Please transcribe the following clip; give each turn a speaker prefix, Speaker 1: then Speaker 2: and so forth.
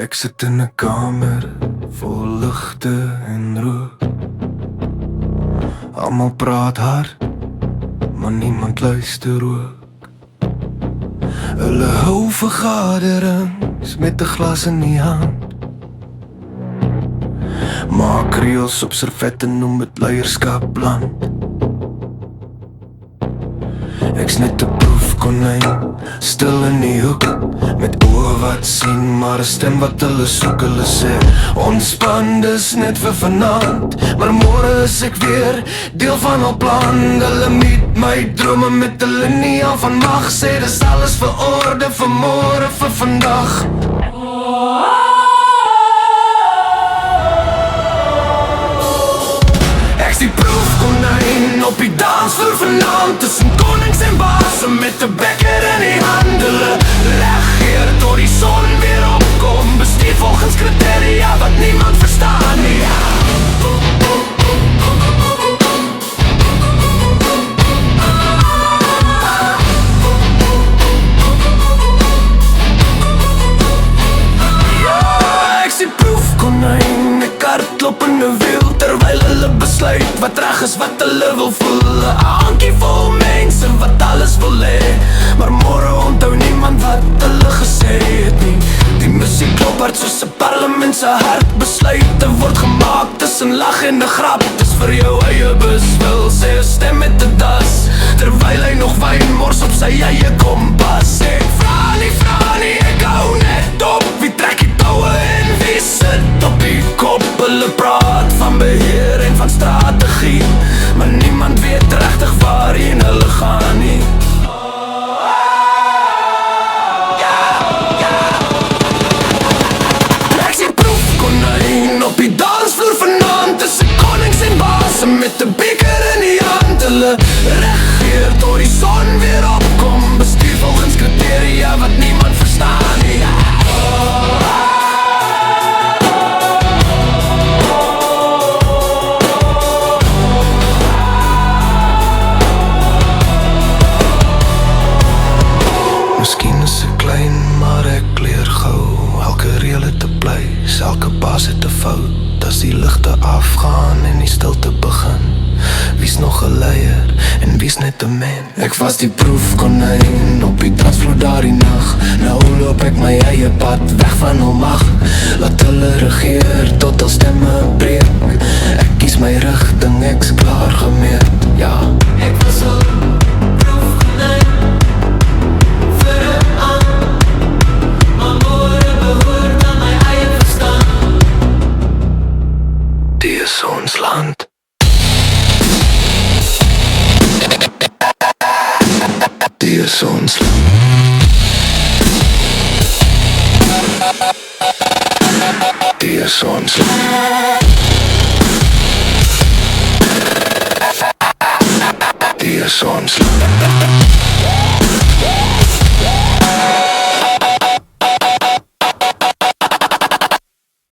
Speaker 1: Ek sit in 'n kamer vol ligte en rook. Almal praat hard, maar niemand luister ook. Hulle hou vergaderings met 'n glas in die hand. Maak reels op servette, noem het leierskapland. Ek's net 'n proefkonyn, stil in die hoek, met oë wat sien, maar 'n stem wat hulle soek. Hulle sê, ontspan, dis net vir vanaand, maar môre is ek weer deel van hul plan. Hulle meet my drome met 'n linie van mag, sê dis alles vir orde, vir môre, vir vandag. Ek's die proefkonyn op die dansvloer vanaand, tussen konings en baase met 'n bekker in die hand. Hulle regeer tot die son weer opkom, bestuur volgens kriteria wat niemand verstaan nie. Ek's die proefkonyn, ek hardloop in 'n wiel, terwyl hulle besluit wat reg is, wat hulle wil voel. 'n Hankie vol mense wat alles wil hê, maar môre onthou niemand wat hulle gesê het nie. Die musiek klop hard soos 'n parlement se hart, besluite word gemaak tussen lag en 'n grap. Dis vir jou eie beswil, sê 'n stem met 'n das, terwyl hy nog wyn mors op sy eie kompas. Ek vra nie, ek hou net op. Wie trek die toue en wie sit op die kop? Hulle praat van beheer en van strategie, maar niemand weet regtig waarheen hulle gaan nie. Ek's die proefkonyn op die dansvloer vanaand, tussen konings en baase met 'n beker in die hand. Hulle regeer tot die son weer opkom, bestuur volgens kriteria wat niemand verstaan nie. Miskien is ek klein, maar ek leer gou. Elke reël het 'n pleis, elke pas het 'n fout. As die ligte afgaan en die stilte begin, wie's nog 'n leier en wie's net 'n mens? Ek was die proefkonyn op die dansvloer daardie nag. Nou loop ek my eie pad, weg van hul mag. Laat hulle regeer tot hul stemme breek. Ek kies my rigting, ek's klaar gemeet. Ja, ek was al proefkonyn vir 'n ander, maar môre behoort aan my eie verstand. Die is ons land. Die is ons land. Die is ons land. Die is ons land.